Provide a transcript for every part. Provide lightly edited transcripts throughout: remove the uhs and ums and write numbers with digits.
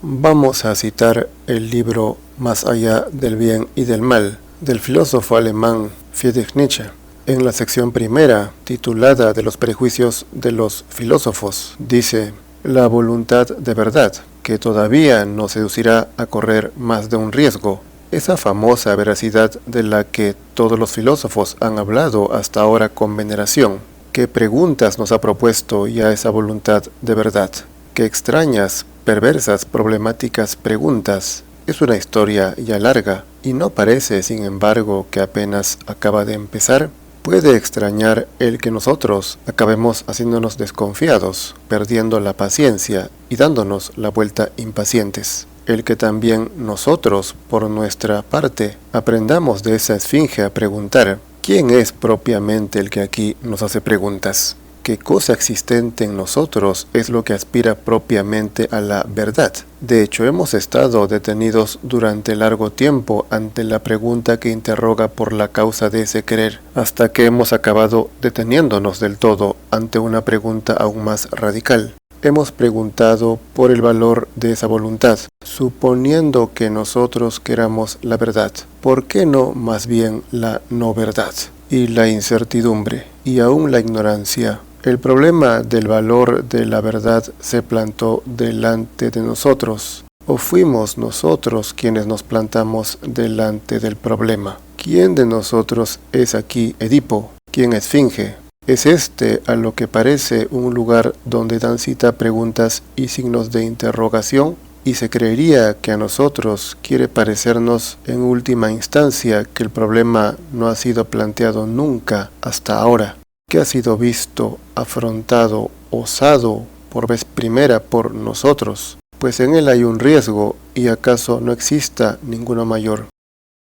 Vamos a citar el libro Más allá del bien y del mal, del filósofo alemán Friedrich Nietzsche. En la sección primera, titulada de los prejuicios de los filósofos, dice: la voluntad de verdad, que todavía nos seducirá a correr más de un riesgo, esa famosa veracidad de la que todos los filósofos han hablado hasta ahora con veneración. ¿Qué preguntas nos ha propuesto ya esa voluntad de verdad? ¿Qué extrañas, perversas, problemáticas preguntas? Es una historia ya larga, y no parece, sin embargo, que apenas acaba de empezar. Puede extrañar el que nosotros acabemos haciéndonos desconfiados, perdiendo la paciencia y dándonos la vuelta impacientes. El que también nosotros, por nuestra parte, aprendamos de esa esfinge a preguntar: ¿quién es propiamente el que aquí nos hace preguntas? ¿Qué cosa existente en nosotros es lo que aspira propiamente a la verdad? De hecho, hemos estado detenidos durante largo tiempo ante la pregunta que interroga por la causa de ese querer, hasta que hemos acabado deteniéndonos del todo ante una pregunta aún más radical. Hemos preguntado por el valor de esa voluntad, suponiendo que nosotros queramos la verdad. ¿Por qué no más bien la no verdad? Y la incertidumbre, y aún la ignorancia. El problema del valor de la verdad se plantó delante de nosotros, o fuimos nosotros quienes nos plantamos delante del problema. ¿Quién de nosotros es aquí Edipo? ¿Quién esfinge? ¿Es este, a lo que parece, un lugar donde dan cita preguntas y signos de interrogación? Y se creería que a nosotros quiere parecernos en última instancia que el problema no ha sido planteado nunca hasta ahora, que ha sido visto, afrontado, osado por vez primera por nosotros, pues en él hay un riesgo y acaso no exista ninguno mayor.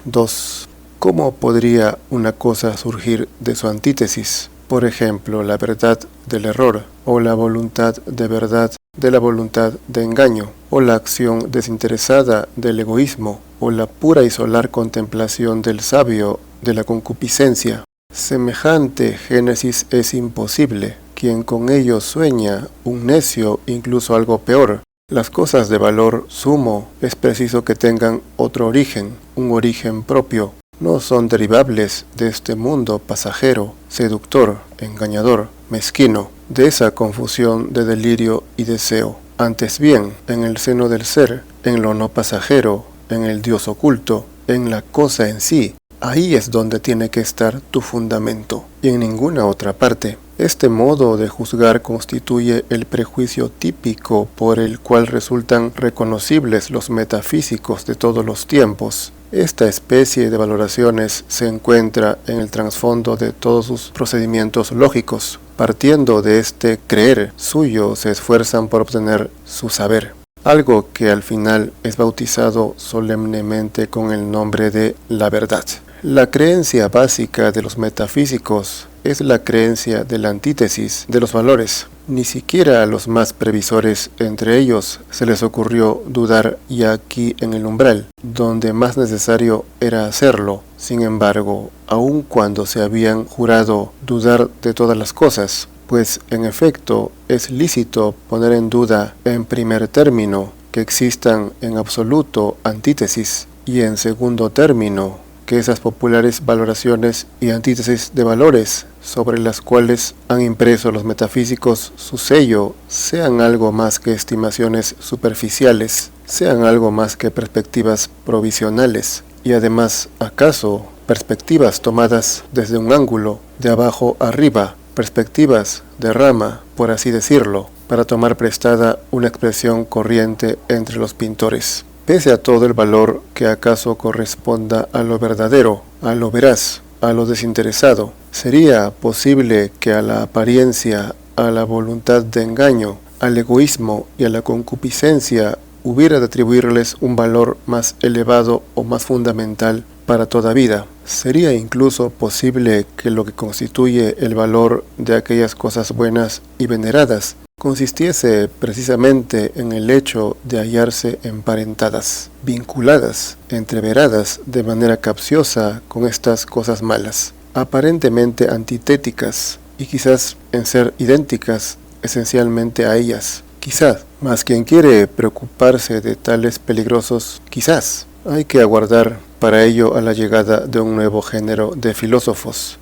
2. ¿Cómo podría una cosa surgir de su antítesis? Por ejemplo, la verdad del error, o la voluntad de verdad de la voluntad de engaño, o la acción desinteresada del egoísmo, o la pura y solar contemplación del sabio de la concupiscencia. Semejante génesis es imposible. Quien con ello sueña, un necio, incluso algo peor. Las cosas de valor sumo es preciso que tengan otro origen, un origen propio. No son derivables de este mundo pasajero, seductor, engañador, mezquino, de esa confusión de delirio y deseo. Antes bien, en el seno del ser, en lo no pasajero, en el Dios oculto, en la cosa en sí, ahí es donde tiene que estar tu fundamento, y en ninguna otra parte. Este modo de juzgar constituye el prejuicio típico por el cual resultan reconocibles los metafísicos de todos los tiempos. Esta especie de valoraciones se encuentra en el trasfondo de todos sus procedimientos lógicos. Partiendo de este creer suyo, se esfuerzan por obtener su saber, algo que al final es bautizado solemnemente con el nombre de la verdad. La creencia básica de los metafísicos es la creencia de la antítesis de los valores. Ni siquiera a los más previsores entre ellos se les ocurrió dudar ya aquí en el umbral, donde más necesario era hacerlo. Sin embargo, aun cuando se habían jurado dudar de todas las cosas, pues en efecto es lícito poner en duda en primer término que existan en absoluto antítesis, y en segundo término que esas populares valoraciones y antítesis de valores sobre las cuales han impreso los metafísicos su sello sean algo más que estimaciones superficiales, sean algo más que perspectivas provisionales, y además, ¿acaso perspectivas tomadas desde un ángulo, de abajo arriba, perspectivas de rama, por así decirlo, para tomar prestada una expresión corriente entre los pintores? Pese a todo el valor que acaso corresponda a lo verdadero, a lo veraz, a lo desinteresado, ¿sería posible que a la apariencia, a la voluntad de engaño, al egoísmo y a la concupiscencia hubiera de atribuirles un valor más elevado o más fundamental para toda vida? ¿Sería incluso posible que lo que constituye el valor de aquellas cosas buenas y veneradas consistiese precisamente en el hecho de hallarse emparentadas, vinculadas, entreveradas de manera capciosa con estas cosas malas, aparentemente antitéticas, y quizás en ser idénticas esencialmente a ellas? Quizás, mas quien quiere preocuparse de tales peligrosos, quizás, hay que aguardar para ello a la llegada de un nuevo género de filósofos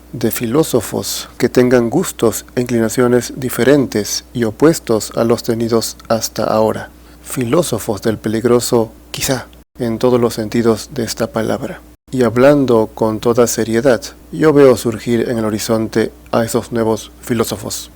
que tengan gustos e inclinaciones diferentes y opuestos a los tenidos hasta ahora. Filósofos del peligroso, quizá, en todos los sentidos de esta palabra. Y hablando con toda seriedad, yo veo surgir en el horizonte a esos nuevos filósofos.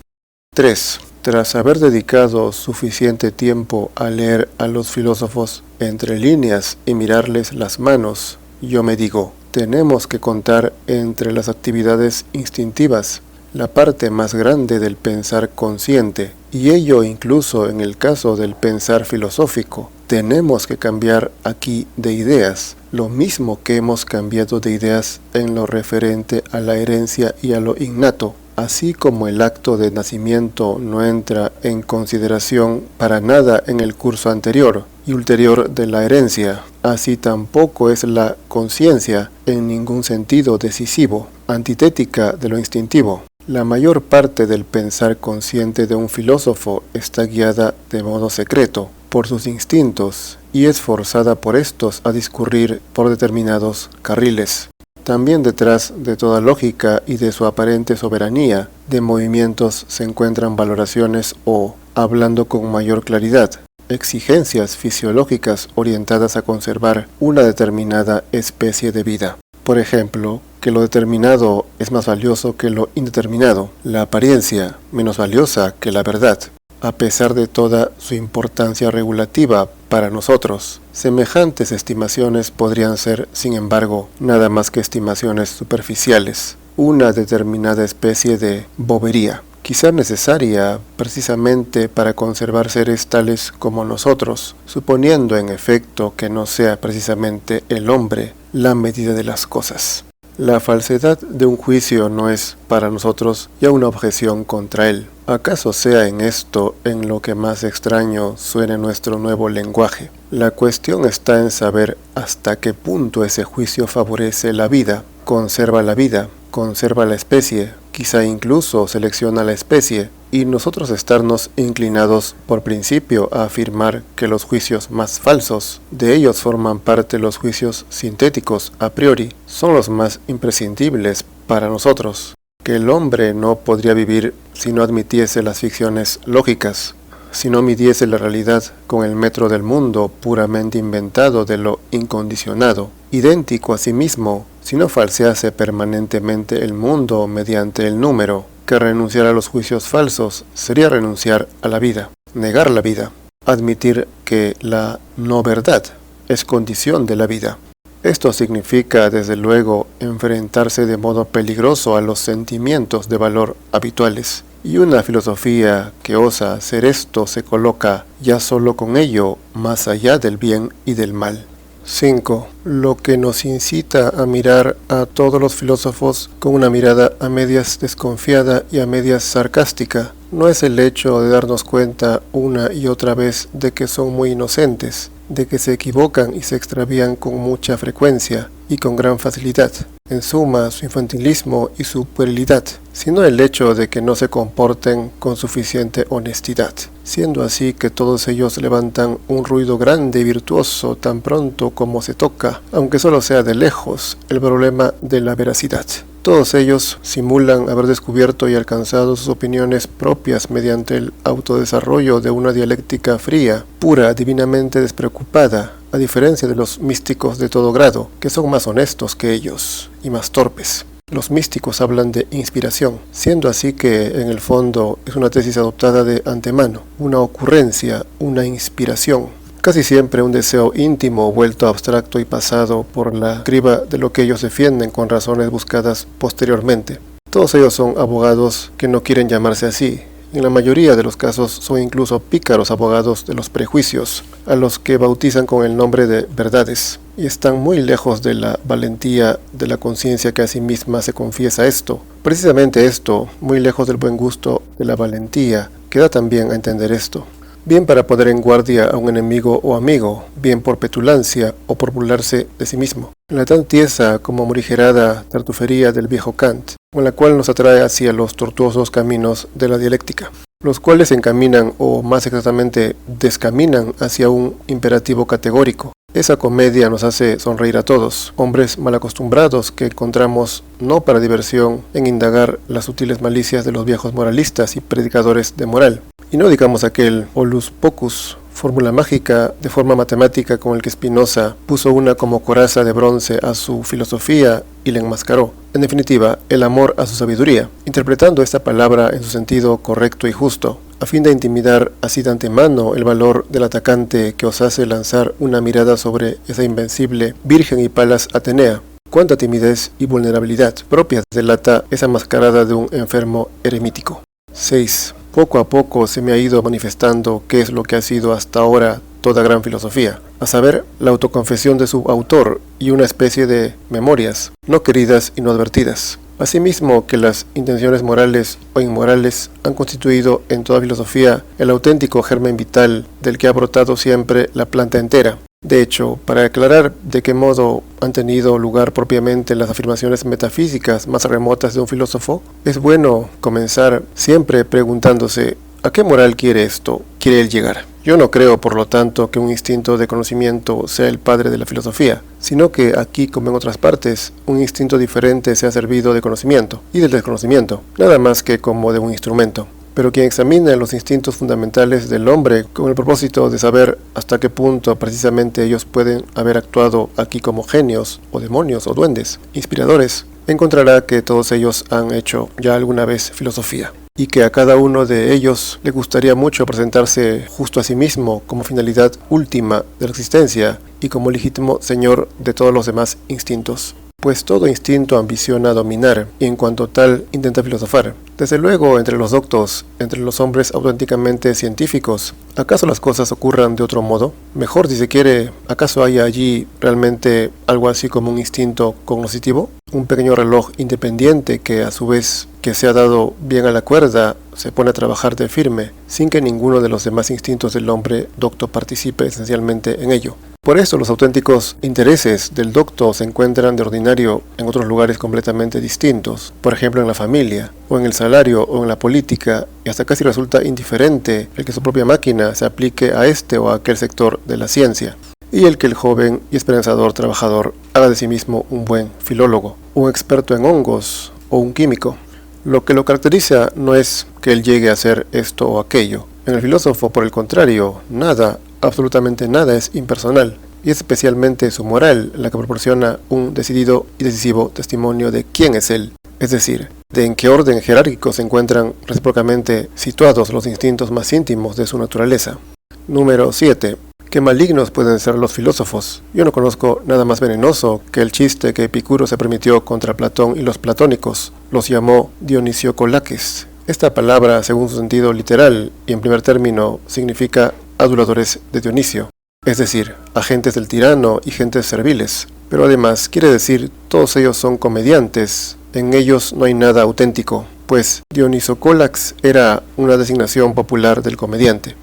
3. Tras haber dedicado suficiente tiempo a leer a los filósofos entre líneas y mirarles las manos, yo me digo, tenemos que contar entre las actividades instintivas la parte más grande del pensar consciente, y ello incluso en el caso del pensar filosófico. Tenemos que cambiar aquí de ideas, lo mismo que hemos cambiado de ideas en lo referente a la herencia y a lo innato. Así como el acto de nacimiento no entra en consideración para nada en el curso anterior y ulterior de la herencia, así tampoco es la conciencia en ningún sentido decisivo, antitética de lo instintivo. La mayor parte del pensar consciente de un filósofo está guiada de modo secreto por sus instintos y es forzada por estos a discurrir por determinados carriles. También detrás de toda lógica y de su aparente soberanía de movimientos se encuentran valoraciones o, hablando con mayor claridad, exigencias fisiológicas orientadas a conservar una determinada especie de vida. Por ejemplo, que lo determinado es más valioso que lo indeterminado, la apariencia menos valiosa que la verdad, a pesar de toda su importancia regulativa para nosotros. Semejantes estimaciones podrían ser, sin embargo, nada más que estimaciones superficiales, una determinada especie de bobería, quizá necesaria precisamente para conservar seres tales como nosotros, suponiendo en efecto que no sea precisamente el hombre la medida de las cosas. La falsedad de un juicio no es para nosotros ya una objeción contra él. ¿Acaso sea en esto en lo que más extraño suene nuestro nuevo lenguaje? La cuestión está en saber hasta qué punto ese juicio favorece la vida, conserva la especie, quizá incluso selecciona la especie, y nosotros estarnos inclinados por principio a afirmar que los juicios más falsos, de ellos forman parte los juicios sintéticos a priori, son los más imprescindibles para nosotros, que el hombre no podría vivir si no admitiese las ficciones lógicas, si no midiese la realidad con el metro del mundo puramente inventado de lo incondicionado, idéntico a sí mismo, si no falsease permanentemente el mundo mediante el número. Que renunciar a los juicios falsos sería renunciar a la vida, negar la vida, admitir que la no verdad es condición de la vida. Esto significa, desde luego, enfrentarse de modo peligroso a los sentimientos de valor habituales, y una filosofía que osa hacer esto se coloca ya solo con ello más allá del bien y del mal. 5. Lo que nos incita a mirar a todos los filósofos con una mirada a medias desconfiada y a medias sarcástica no es el hecho de darnos cuenta una y otra vez de que son muy inocentes, de que se equivocan y se extravían con mucha frecuencia y con gran facilidad, en suma su infantilismo y su puerilidad, sino el hecho de que no se comporten con suficiente honestidad, siendo así que todos ellos levantan un ruido grande y virtuoso tan pronto como se toca, aunque solo sea de lejos, el problema de la veracidad. Todos ellos simulan haber descubierto y alcanzado sus opiniones propias mediante el autodesarrollo de una dialéctica fría, pura, divinamente despreocupada, a diferencia de los místicos de todo grado, que son más honestos que ellos y más torpes. Los místicos hablan de inspiración, siendo así que en el fondo es una tesis adoptada de antemano, una ocurrencia, una inspiración. Casi siempre un deseo íntimo vuelto abstracto y pasado por la criba de lo que ellos defienden con razones buscadas posteriormente. Todos ellos son abogados que no quieren llamarse así. En la mayoría de los casos son incluso pícaros abogados de los prejuicios, a los que bautizan con el nombre de verdades, y están muy lejos de la valentía de la conciencia que a sí misma se confiesa esto. Precisamente esto, muy lejos del buen gusto de la valentía, que da también a entender esto. Bien para poner en guardia a un enemigo o amigo, bien por petulancia o por burlarse de sí mismo. En la tan tiesa como morigerada tartufería del viejo Kant, con la cual nos atrae hacia los tortuosos caminos de la dialéctica. los cuales se encaminan, o más exactamente descaminan, hacia un imperativo categórico. Esa comedia nos hace sonreír a todos, hombres mal acostumbrados que encontramos no para diversión en indagar las sutiles malicias de los viejos moralistas y predicadores de moral, y no digamos aquel holus pocus, fórmula mágica de forma matemática con el que Spinoza puso una como coraza de bronce a su filosofía y la enmascaró. En definitiva, el amor a su sabiduría, interpretando esta palabra en su sentido correcto y justo, a fin de intimidar así de antemano el valor del atacante que os hace lanzar una mirada sobre esa invencible Virgen y Palas Atenea. Cuánta timidez y vulnerabilidad propias delata esa mascarada de un enfermo eremítico. 6. Poco a poco se me ha ido manifestando qué es lo que ha sido hasta ahora toda gran filosofía, a saber, la autoconfesión de su autor y una especie de memorias, no queridas y no advertidas. Asimismo que las intenciones morales o inmorales han constituido en toda filosofía el auténtico germen vital del que ha brotado siempre la planta entera. De hecho, para aclarar de qué modo han tenido lugar propiamente las afirmaciones metafísicas más remotas de un filósofo, es bueno comenzar siempre preguntándose ¿a qué moral quiere él llegar? Yo no creo, por lo tanto, que un instinto de conocimiento sea el padre de la filosofía, sino que aquí, como en otras partes, un instinto diferente se ha servido de conocimiento y del desconocimiento, nada más que como de un instrumento. Pero quien examina los instintos fundamentales del hombre con el propósito de saber hasta qué punto precisamente ellos pueden haber actuado aquí como genios, o demonios, o duendes, inspiradores, encontrará que todos ellos han hecho ya alguna vez filosofía, y que a cada uno de ellos le gustaría mucho presentarse justo a sí mismo como finalidad última de la existencia y como legítimo señor de todos los demás instintos. Pues todo instinto ambiciona dominar y en cuanto tal intenta filosofar. Desde luego entre los doctos, entre los hombres auténticamente científicos, ¿acaso las cosas ocurran de otro modo? Mejor si se quiere, ¿acaso haya allí realmente algo así como un instinto cognoscitivo? Un pequeño reloj independiente que a su vez que se ha dado bien a la cuerda, se pone a trabajar de firme, sin que ninguno de los demás instintos del hombre docto participe esencialmente en ello. Por eso los auténticos intereses del docto se encuentran de ordinario en otros lugares completamente distintos, por ejemplo en la familia, o en el salario, o en la política, y hasta casi resulta indiferente el que su propia máquina se aplique a este o a aquel sector de la ciencia, y el que el joven y esperanzador trabajador haga de sí mismo un buen filólogo, un experto en hongos o un químico. Lo que lo caracteriza no es que él llegue a hacer esto o aquello. En el filósofo, por el contrario, nada, absolutamente nada es impersonal, y es especialmente su moral la que proporciona un decidido y decisivo testimonio de quién es él, es decir, de en qué orden jerárquico se encuentran recíprocamente situados los instintos más íntimos de su naturaleza. Número 7. Qué malignos pueden ser los filósofos. Yo no conozco nada más venenoso que el chiste que Epicuro se permitió contra Platón y los platónicos. Los llamó Dionisiocolaques. Esta palabra, según su sentido literal y en primer término, significa aduladores de Dionisio, es decir, agentes del tirano y gentes serviles. Pero además quiere decir todos ellos son comediantes, en ellos no hay nada auténtico, pues Dionisocolax era una designación popular del comediante.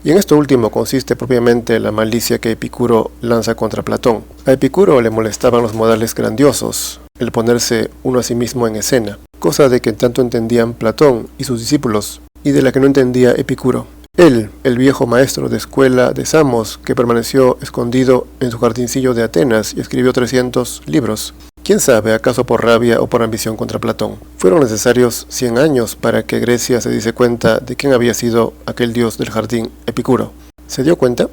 Y en esto último consiste propiamente la malicia que Epicuro lanza contra Platón. A Epicuro le molestaban los modales grandiosos, el ponerse uno a sí mismo en escena, cosa de que tanto entendían Platón y sus discípulos, y de la que no entendía Epicuro. Él, el viejo maestro de escuela de Samos, que permaneció escondido en su jardincillo de Atenas y escribió 300 libros. ¿Quién sabe, acaso por rabia o por ambición contra Platón? Fueron necesarios 100 años para que Grecia se diese cuenta de quién había sido aquel dios del jardín, Epicuro. ¿Se dio cuenta?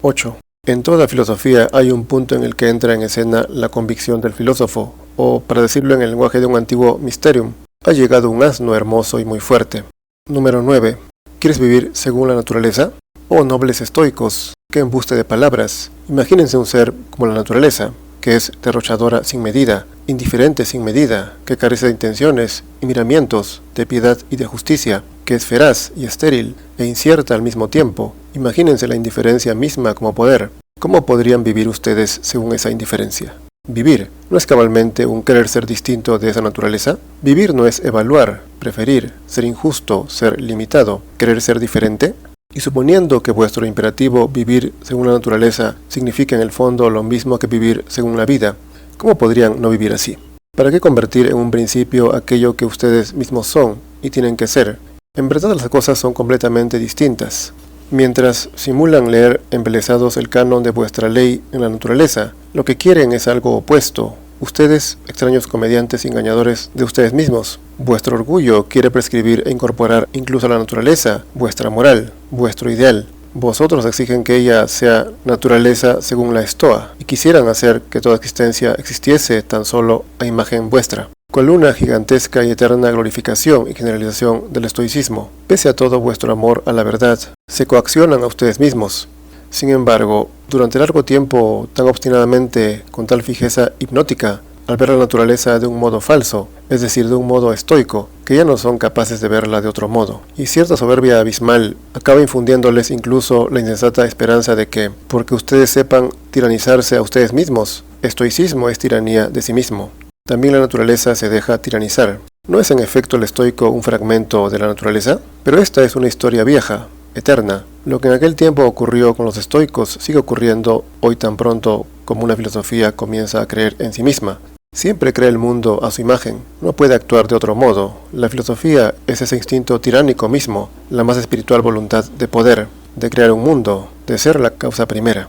8. En toda filosofía hay un punto en el que entra en escena la convicción del filósofo, o, para decirlo en el lenguaje de un antiguo mysterium, ha llegado un asno hermoso y muy fuerte. Número 9. ¿Quieres vivir según la naturaleza? Oh, nobles estoicos, qué embuste de palabras. Imagínense un ser como la naturaleza, que es derrochadora sin medida, indiferente sin medida, que carece de intenciones y miramientos, de piedad y de justicia, que es feraz y estéril e incierta al mismo tiempo. Imagínense la indiferencia misma como poder. ¿Cómo podrían vivir ustedes según esa indiferencia? Vivir ¿no es cabalmente un querer ser distinto de esa naturaleza? Vivir no es evaluar, preferir, ser injusto, ser limitado, querer ser diferente. Y suponiendo que vuestro imperativo vivir según la naturaleza significa en el fondo lo mismo que vivir según la vida, ¿cómo podrían no vivir así? ¿Para qué convertir en un principio aquello que ustedes mismos son y tienen que ser, En verdad las cosas son completamente distintas. Mientras simulan leer embelesados el canon de vuestra ley en la naturaleza, lo que quieren es algo opuesto. Ustedes, extraños comediantes y engañadores de ustedes mismos. Vuestro orgullo quiere prescribir e incorporar incluso a la naturaleza vuestra moral, vuestro ideal. Vosotros exigen que ella sea naturaleza según la Estoa, y quisieran hacer que toda existencia existiese tan solo a imagen vuestra. Con una gigantesca y eterna glorificación y generalización del estoicismo, pese a todo vuestro amor a la verdad, se coaccionan a ustedes mismos. Sin embargo, durante largo tiempo, tan obstinadamente, con tal fijeza hipnótica, al ver la naturaleza de un modo falso, es decir, de un modo estoico, que ya no son capaces de verla de otro modo. Y cierta soberbia abismal acaba infundiéndoles incluso la insensata esperanza de que, porque ustedes sepan tiranizarse a ustedes mismos, estoicismo es tiranía de sí mismo. También la naturaleza se deja tiranizar. ¿No es en efecto el estoico un fragmento de la naturaleza? Pero esta es una historia vieja, eterna. Lo que en aquel tiempo ocurrió con los estoicos sigue ocurriendo hoy tan pronto como una filosofía comienza a creer en sí misma. Siempre crea el mundo a su imagen, no puede actuar de otro modo. La filosofía es ese instinto tiránico mismo, la más espiritual voluntad de poder, de crear un mundo, de ser la causa primera.